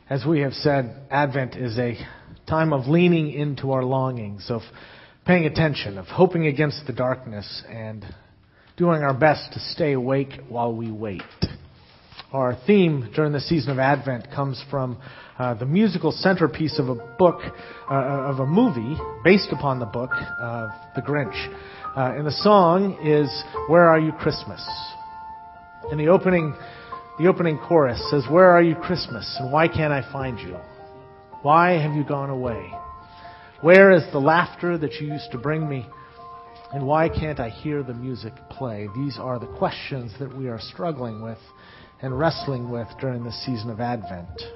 As we have said, Advent is a time of leaning into our longings, of paying attention, of hoping against the darkness, and doing our best to stay awake while we wait. Our theme during the season of Advent comes from the musical centerpiece of a movie based upon the book of The Grinch. And the song is "Where Are You, Christmas?" And the opening chorus says, "Where are you, Christmas? And why can't I find you? Why have you gone away? Where is the laughter that you used to bring me? And why can't I hear the music play?" These are the questions that we are struggling with and wrestling with during this season of Advent.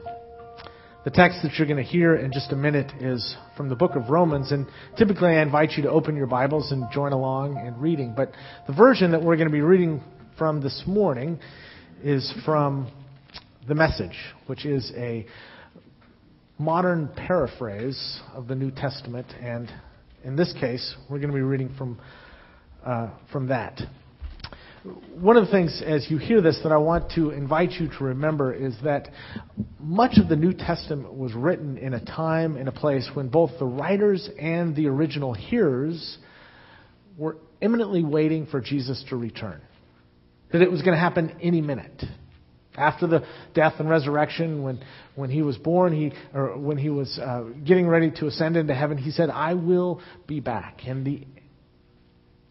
The text that you're going to hear in just a minute is from the book of Romans, and typically I invite you to open your Bibles and join along in reading, but the version that we're going to be reading from this morning is from the Message, which is a modern paraphrase of the New Testament, and in this case, we're going to be reading from that. One of the things, as you hear this, that I want to invite you to remember is that much of the New Testament was written in a time and a place when both the writers and the original hearers were imminently waiting for Jesus to return. That it was going to happen any minute. After the death and resurrection, when he was born, when he was getting ready to ascend into heaven, he said, "I will be back." And the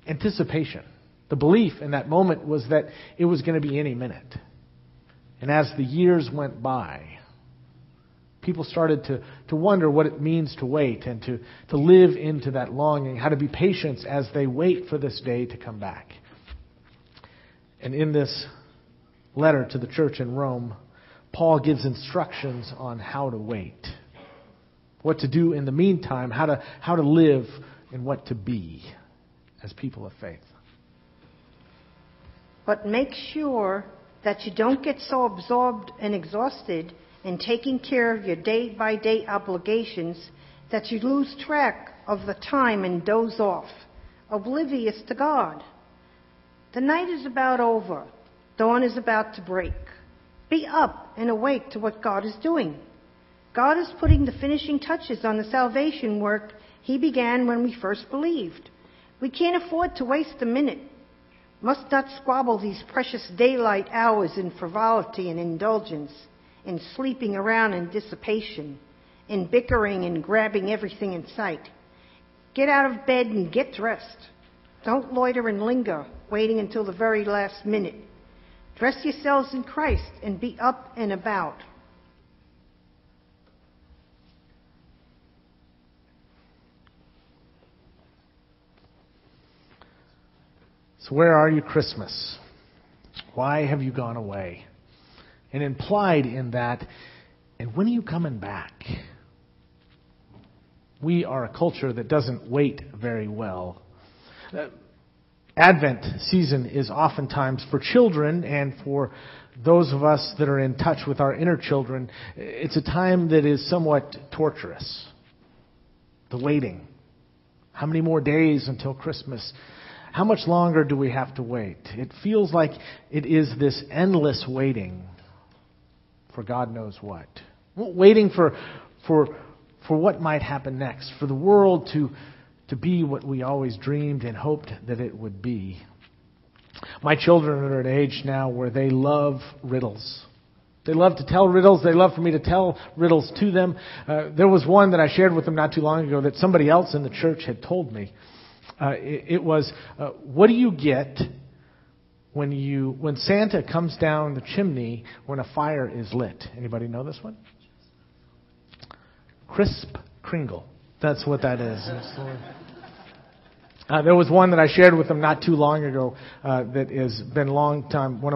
anticipation, the belief in that moment was that it was going to be any minute. And as the years went by, people started to wonder what it means to wait and to live into that longing, how to be patient as they wait for this day to come back. And in this letter to the church in Rome, Paul gives instructions on how to wait, what to do in the meantime, how to live, and what to be as people of faith. But make sure that you don't get so absorbed and exhausted in taking care of your day-by-day obligations that you lose track of the time and doze off, oblivious to God. The night is about over. Dawn is about to break. Be up and awake to what God is doing. God is putting the finishing touches on the salvation work He began when we first believed. We can't afford to waste a minute. Must not squabble these precious daylight hours in frivolity and indulgence, in sleeping around and dissipation, in bickering and grabbing everything in sight. Get out of bed and get dressed. Don't loiter and linger, waiting until the very last minute. Dress yourselves in Christ and be up and about. So where are you, Christmas? Why have you gone away? And implied in that, and when are you coming back? We are a culture that doesn't wait very well. Advent season is oftentimes for children and for those of us that are in touch with our inner children, it's a time that is somewhat torturous. The waiting. How many more days until Christmas? How much longer do we have to wait? It feels like it is this endless waiting for God knows what. Waiting for what might happen next, for the world to be what we always dreamed and hoped that it would be. My children are at an age now where they love riddles. They love to tell riddles. They love for me to tell riddles to them. There was one that I shared with them not too long ago that somebody else in the church had told me. It was, what do you get when Santa comes down the chimney when a fire is lit? Anybody know this one? Crisp Kringle. That's what that is. There was one that I shared with them not too long ago that has been a long time, one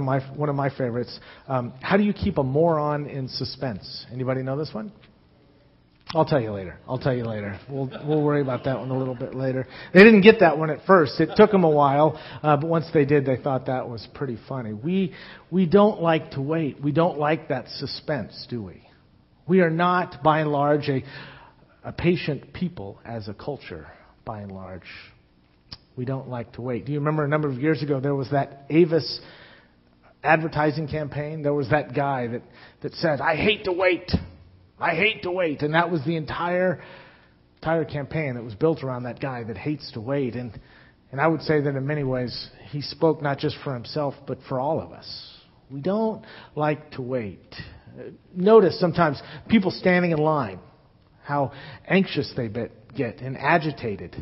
of my favorites. How do you keep a moron in suspense? Anybody know this one? I'll tell you later. We'll worry about that one a little bit later. They didn't get that one at first. It took them a while, but once they did, they thought that was pretty funny. We don't like to wait. We don't like that suspense, do we? We are not, by and large, a patient people as a culture, by and large. We don't like to wait. Do you remember a number of years ago there was that Avis advertising campaign? There was that guy that said, "I hate to wait. I hate to wait. And that was the entire campaign that was built around that guy that hates to wait. And I would say that in many ways, he spoke not just for himself, but for all of us. We don't like to wait. Notice sometimes people standing in line, how anxious they get and agitated.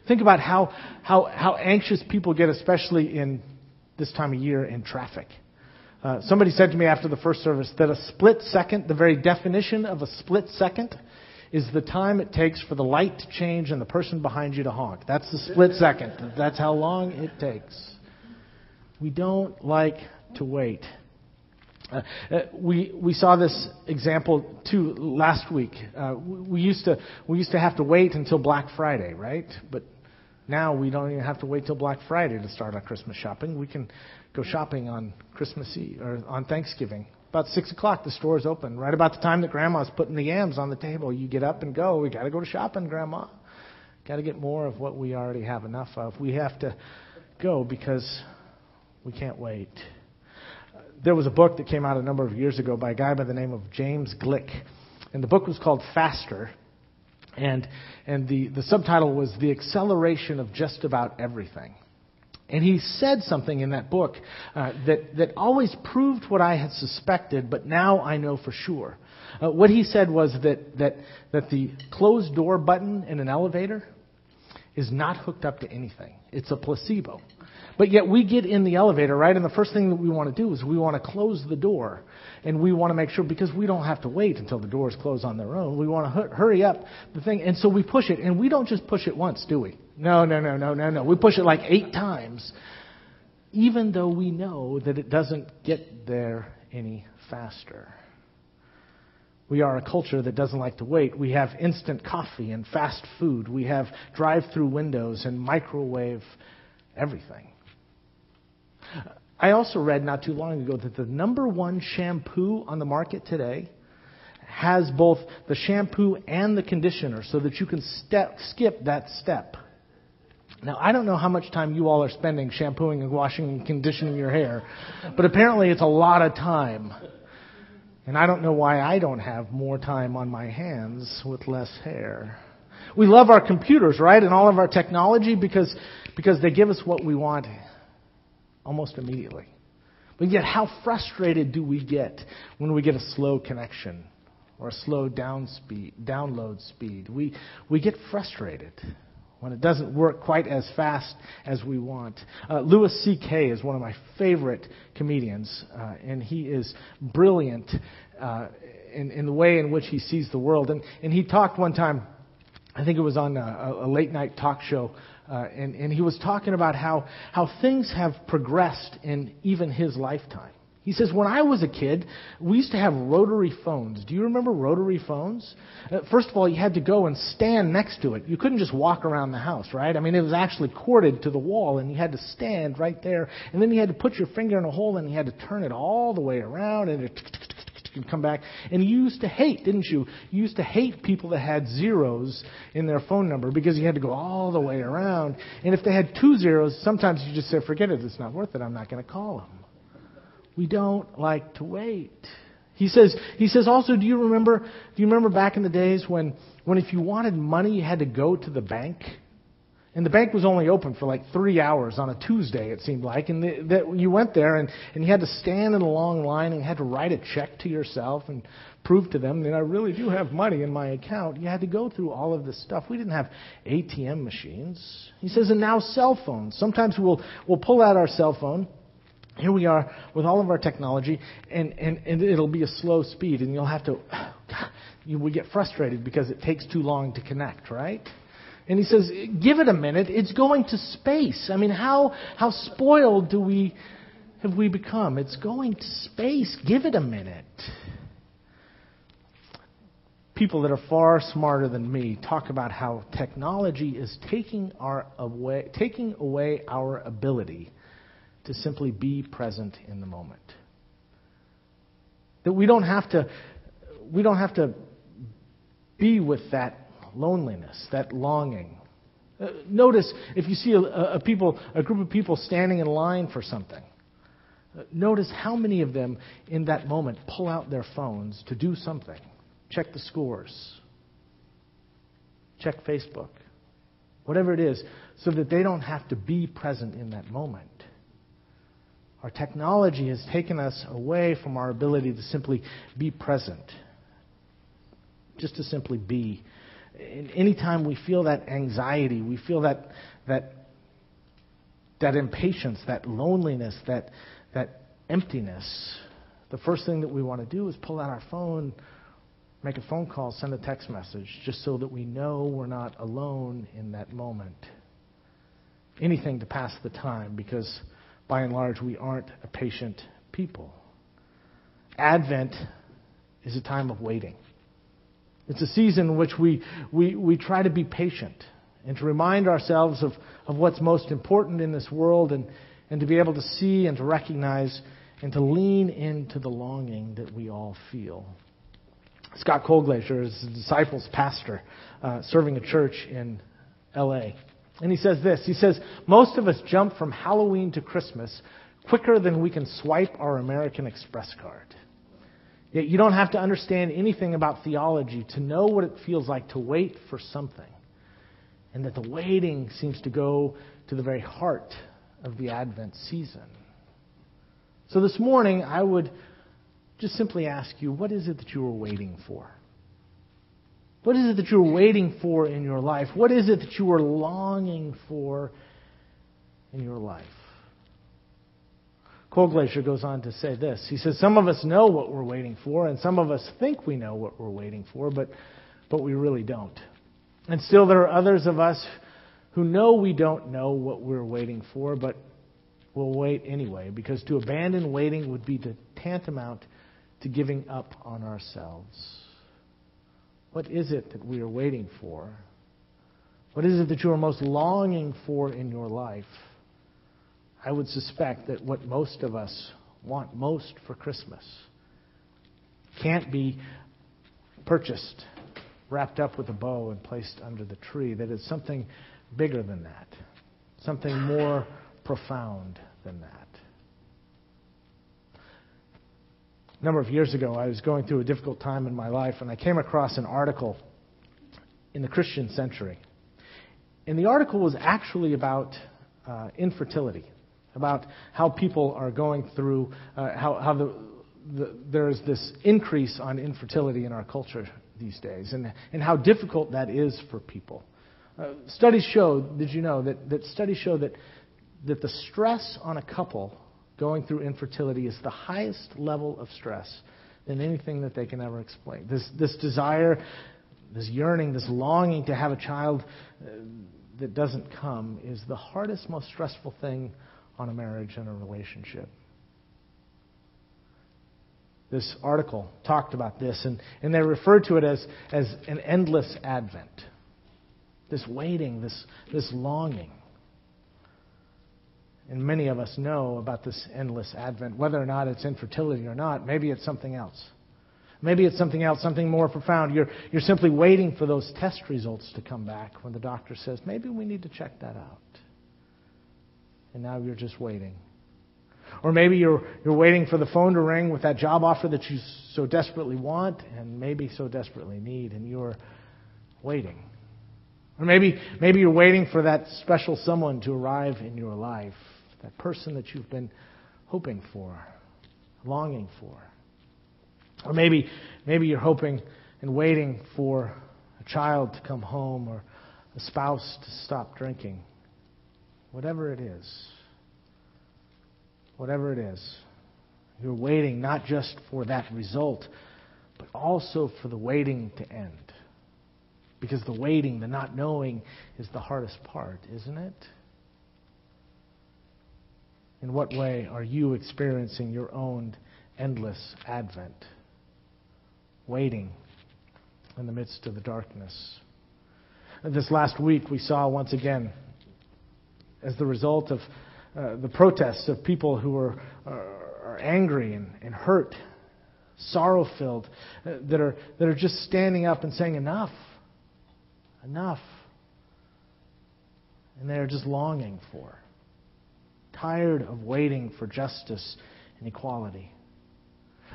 Think about how anxious people get, especially in this time of year in traffic. Somebody said to me after the first service that a split second, the very definition of a split second, is the time it takes for the light to change and the person behind you to honk. That's the split second. That's how long it takes. We don't like to wait. We saw this example too last week. We used to have to wait until Black Friday, right? But now we don't even have to wait till Black Friday to start our Christmas shopping. We can go shopping on Christmas Eve or on Thanksgiving. About 6 o'clock, the store's open. Right about the time that Grandma's putting the yams on the table, you get up and go. We got to go to shopping, Grandma. Got to get more of what we already have enough of. We have to go because we can't wait. There was a book that came out a number of years ago by a guy by the name of James Glick, and the book was called Faster, and the subtitle was The Acceleration of Just About Everything. And he said something in that book that always proved what I had suspected, but now I know for sure. What he said was that the closed door button in an elevator is not hooked up to anything. It's a placebo. But yet we get in the elevator, right? And the first thing that we want to do is we want to close the door. And we want to make sure, because we don't have to wait until the doors close on their own. We want to hurry up the thing. And so we push it. And we don't just push it once, do we? No. We push it like 8 times, even though we know that it doesn't get there any faster. We are a culture that doesn't like to wait. We have instant coffee and fast food. We have drive-through windows and microwave everything. I also read not too long ago that the number one shampoo on the market today has both the shampoo and the conditioner so that you can skip that step. Now, I don't know how much time you all are spending shampooing and washing and conditioning your hair, but apparently it's a lot of time. And I don't know why I don't have more time on my hands with less hair. We love our computers, right, and all of our technology because they give us what we want almost immediately. But yet, how frustrated do we get when we get a slow connection or a slow download speed? We get frustrated when it doesn't work quite as fast as we want. Louis C.K. is one of my favorite comedians, and he is brilliant in the way in which he sees the world. And he talked one time, I think it was on a late-night talk show, and he was talking about how things have progressed in even his lifetime. He says, when I was a kid, we used to have rotary phones. Do you remember rotary phones? First of all, you had to go and stand next to it. You couldn't just walk around the house, right? I mean, it was actually corded to the wall, and you had to stand right there. And then you had to put your finger in a hole, and you had to turn it all the way around, and it would come back. And you used to hate, didn't you? You used to hate people that had zeros in their phone number because you had to go all the way around. And if they had 2 zeros, sometimes you just said, forget it, it's not worth it, I'm not going to call them. We don't like to wait. He says also, do you remember back in the days when if you wanted money, you had to go to the bank? And the bank was only open for like 3 hours on a Tuesday, it seemed like. And you went there and you had to stand in a long line and you had to write a check to yourself and prove to them that I really do have money in my account. You had to go through all of this stuff. We didn't have ATM machines. He says, and now cell phones. Sometimes we'll pull out our cell phone. Here we are with all of our technology, and it'll be a slow speed, and you'll have to, we get frustrated because it takes too long to connect, right? And he says, give it a minute, it's going to space. I mean, how spoiled have we become? It's going to space, give it a minute. People that are far smarter than me talk about how technology is taking away our ability to simply be present in the moment. That we don't have to be with that loneliness, that longing. Notice if you see a group of people standing in line for something. Notice how many of them in that moment pull out their phones to do something. check the scores, check Facebook, whatever it is, so that they don't have to be present in that moment. Our technology has taken us away from our ability to simply be present, just to simply be. And anytime we feel that anxiety, we feel that impatience, that loneliness, that emptiness, the first thing that we want to do is pull out our phone, make a phone call, send a text message, just so that we know we're not alone in that moment. Anything to pass the time, because by and large we aren't a patient people. Advent is a time of waiting. It's a season in which we try to be patient and to remind ourselves of what's most important in this world, and to be able to see and to recognize and to lean into the longing that we all feel. Scott Colglazier is a disciples pastor serving a church in L.A. And he says this. He says, most of us jump from Halloween to Christmas quicker than we can swipe our American Express card. Yet you don't have to understand anything about theology to know what it feels like to wait for something. And that the waiting seems to go to the very heart of the Advent season. So this morning, I would just simply ask you, what is it that you are waiting for? What is it that you're waiting for in your life? What is it that you are longing for in your life? Colglazier goes on to say this. He says, some of us know what we're waiting for, and some of us think we know what we're waiting for, but we really don't. And still there are others of us who know we don't know what we're waiting for, but we'll wait anyway, because to abandon waiting would be tantamount to giving up on ourselves. What is it that we are waiting for? What is it that you are most longing for in your life? I would suspect that what most of us want most for Christmas can't be purchased, wrapped up with a bow and placed under the tree. That it's something bigger than that, something more profound than that. A number of years ago, I was going through a difficult time in my life, and I came across an article in the Christian Century. And the article was actually about infertility, about how people are going through, how there's this increase on infertility in our culture these days, and how difficult that is for people. Studies show, did you know, that studies show that the stress on a couple going through infertility is the highest level of stress than anything that they can ever explain. This desire, this yearning, this longing to have a child that doesn't come is the hardest, most stressful thing on a marriage and a relationship. This article talked about this, and they referred to it as an endless advent. This waiting, this longing. And many of us know about this endless advent, whether or not it's infertility or not. Maybe it's something else. Maybe it's something else, something more profound. You're simply waiting for those test results to come back when the doctor says, maybe we need to check that out. And now you're just waiting. Or maybe you're waiting for the phone to ring with that job offer that you so desperately want and maybe so desperately need, and you're waiting. Or maybe you're waiting for that special someone to arrive in your life, that person that you've been hoping for, longing for. Or maybe you're hoping and waiting for a child to come home or a spouse to stop drinking. Whatever it is, you're waiting not just for that result, but also for the waiting to end. Because the waiting, the not knowing, is the hardest part, isn't it? In what way are you experiencing your own endless advent? Waiting in the midst of the darkness. And this last week we saw once again, as the result of the protests of people who are angry and hurt, sorrow-filled, that are just standing up and saying, enough. Enough. And they are just longing for, tired of waiting for justice and equality.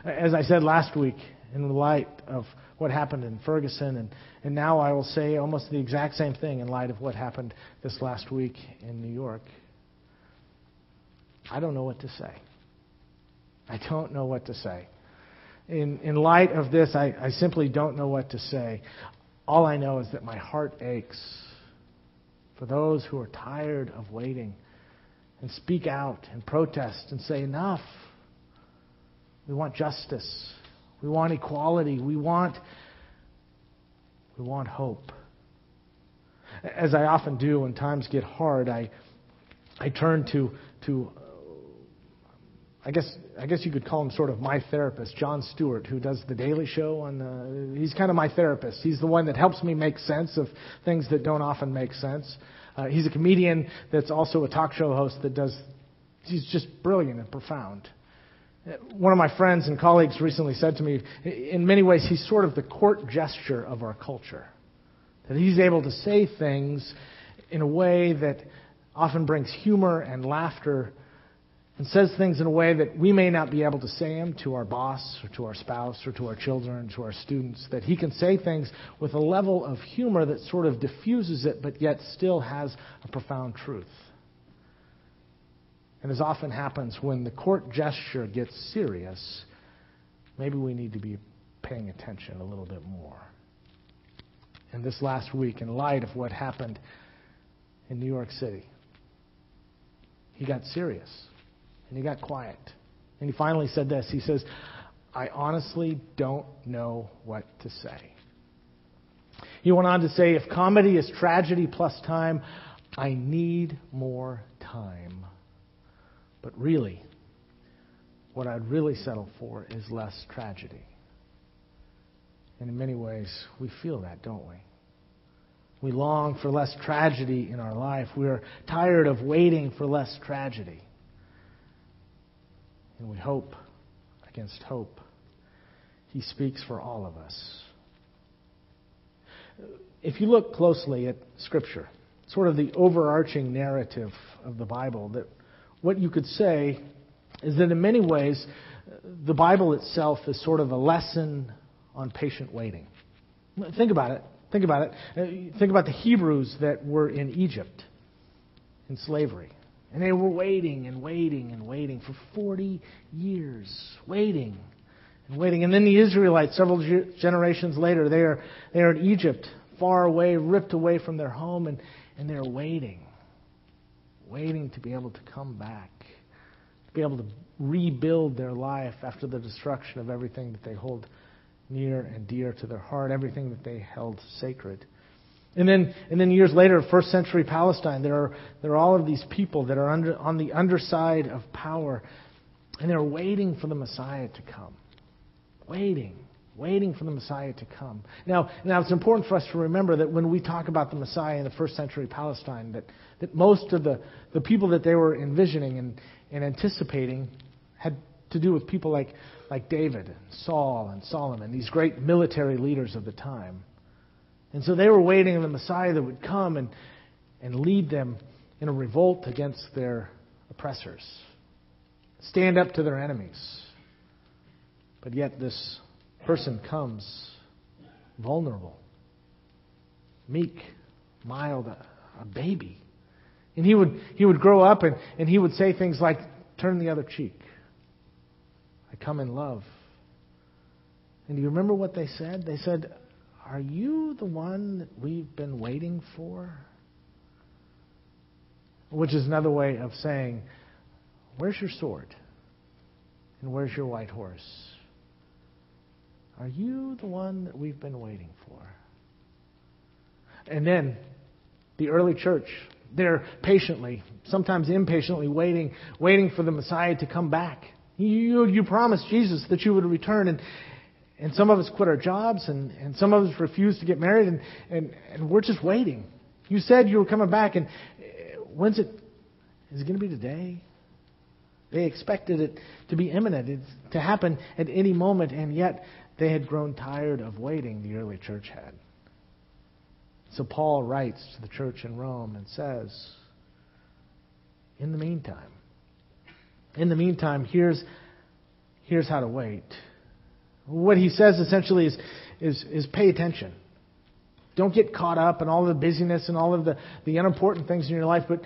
As I said last week, in light of what happened in Ferguson, and now I will say almost the exact same thing in light of what happened this last week in New York. I don't know what to say. I don't know what to say. In light of this, I simply don't know what to say. All I know is that my heart aches for those who are tired of waiting and speak out and protest and say, enough. We want justice. We want equality. We want hope. As I often do when times get hard, I turn to I guess you could call him sort of my therapist, Jon Stewart, who does the Daily Show. He's kind of my therapist. He's the one that helps me make sense of things that don't often make sense. He's a comedian that's also a talk show host he's just brilliant and profound. One of my friends and colleagues recently said to me, in many ways, he's sort of the court gesture of our culture. That he's able to say things in a way that often brings humor and laughter, and says things in a way that we may not be able to say them to our boss or to our spouse or to our children, to our students, that he can say things with a level of humor that sort of diffuses it, but yet still has a profound truth. And as often happens when the court gesture gets serious, maybe we need to be paying attention a little bit more. And this last week, in light of what happened in New York City, he got serious. And he got quiet. And he finally said this. He says, I honestly don't know what to say. He went on to say, if comedy is tragedy plus time, I need more time. But really, what I'd really settle for is less tragedy. And in many ways, we feel that, don't we? We long for less tragedy in our life. We're tired of waiting for less tragedy. And we hope against hope. He speaks for all of us. If you look closely at Scripture, sort of the overarching narrative of the Bible, that what you could say is that in many ways, the Bible itself is sort of a lesson on patient waiting. Think about it. Think about the Hebrews that were in Egypt in slavery. And they were waiting and waiting and waiting for 40 years. Waiting and waiting. And then the Israelites, several generations later, they are in Egypt, far away, ripped away from their home, and they're waiting. Waiting to be able to come back. To be able to rebuild their life after the destruction of everything that they hold near and dear to their heart, everything that they held sacred. And then years later, first century Palestine, there are all of these people that are on the underside of power, and they're waiting for the Messiah to come. Waiting for the Messiah to come. Now it's important for us to remember that when we talk about the Messiah in the first century Palestine, that most of the people that they were envisioning and anticipating had to do with people like David and Saul and Solomon, these great military leaders of the time. And so they were waiting on the Messiah that would come and lead them in a revolt against their oppressors. Stand up to their enemies. But yet this person comes vulnerable, meek, mild, a baby. And he would grow up and he would say things like, turn the other cheek. I come in love. And do you remember what they said? They said, are you the one that we've been waiting for? Which is another way of saying, where's your sword? And where's your white horse? Are you the one that we've been waiting for? And then the early church, they're patiently, sometimes impatiently waiting for the Messiah to come back. You promised Jesus that you would return, and some of us quit our jobs, and some of us refused to get married, and we're just waiting. You said you were coming back, and when's it? Is it going to be today? They expected it to be imminent, to happen at any moment, and yet they had grown tired of waiting, the early church had. So Paul writes to the church in Rome and says, in the meantime, here's how to wait. What he says essentially is pay attention. Don't get caught up in all the busyness and all of the unimportant things in your life, but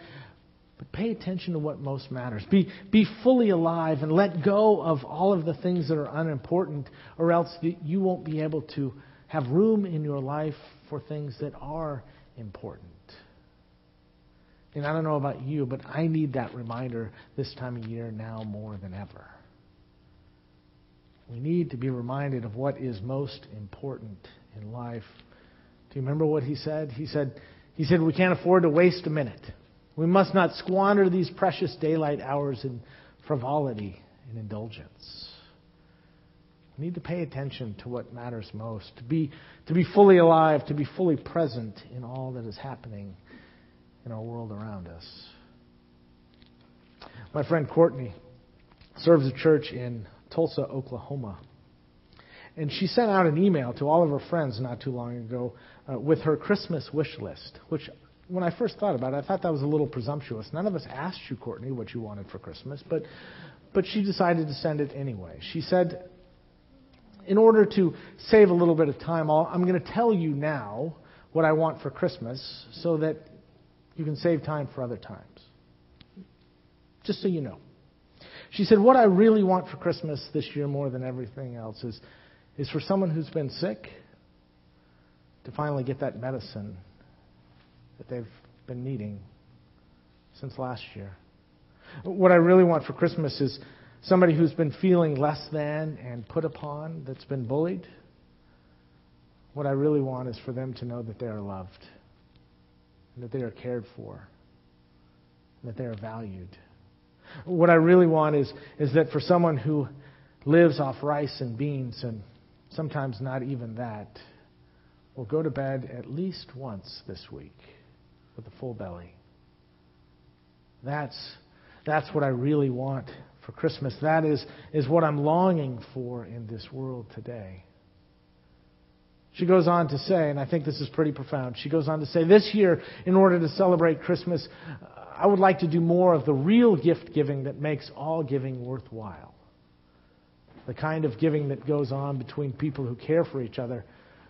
pay attention to what most matters. Be fully alive and let go of all of the things that are unimportant, or else you won't be able to have room in your life for things that are important. And I don't know about you, but I need that reminder this time of year now more than ever. We need to be reminded of what is most important in life. Do you remember what he said? He said we can't afford to waste a minute. We must not squander these precious daylight hours in frivolity and indulgence. We need to pay attention to what matters most, to be fully alive, to be fully present in all that is happening in our world around us. My friend Courtney serves a church in Tulsa, Oklahoma. And she sent out an email to all of her friends not too long ago with her Christmas wish list, which when I first thought about it, I thought that was a little presumptuous. None of us asked you, Courtney, what you wanted for Christmas, but she decided to send it anyway. She said, in order to save a little bit of time, I'm going to tell you now what I want for Christmas so that you can save time for other times. Just so you know. She said, what I really want for Christmas this year more than everything else is for someone who's been sick to finally get that medicine that they've been needing since last year. What I really want for Christmas is somebody who's been feeling less than and put upon, that's been bullied. What I really want is for them to know that they are loved, and that they are cared for, and that they are valued. What I really want is that for someone who lives off rice and beans, and sometimes not even that, will go to bed at least once this week with a full belly. That's what I really want for Christmas. That is what I'm longing for in this world today. She goes on to say, and I think this is pretty profound, she goes on to say, this year, in order to celebrate Christmas, I would like to do more of the real gift giving that makes all giving worthwhile. The kind of giving that goes on between people who care for each other.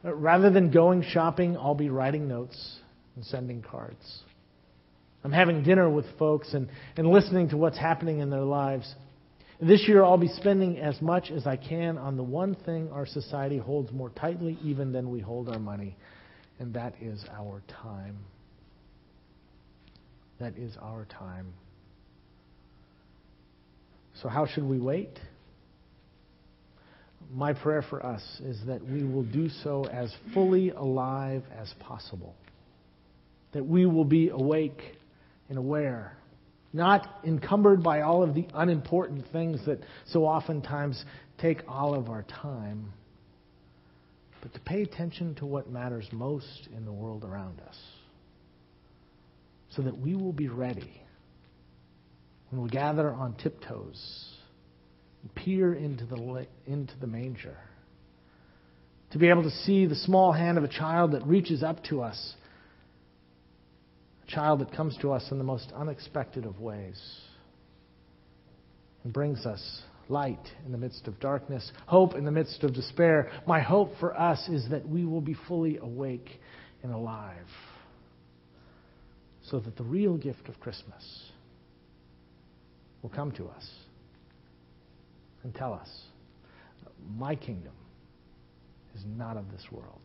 Rather than going shopping, I'll be writing notes and sending cards. I'm having dinner with folks and listening to what's happening in their lives. This year I'll be spending as much as I can on the one thing our society holds more tightly even than we hold our money, and that is our time. That is our time. So how should we wait? My prayer for us is that we will do so as fully alive as possible. That we will be awake and aware, not encumbered by all of the unimportant things that so oftentimes take all of our time, but to pay attention to what matters most in the world around us, so that we will be ready when we gather on tiptoes and peer into the manger, to be able to see the small hand of a child that reaches up to us, a child that comes to us in the most unexpected of ways and brings us light in the midst of darkness, hope in the midst of despair. My hope for us is that we will be fully awake and alive, so that the real gift of Christmas will come to us and tell us, my kingdom is not of this world.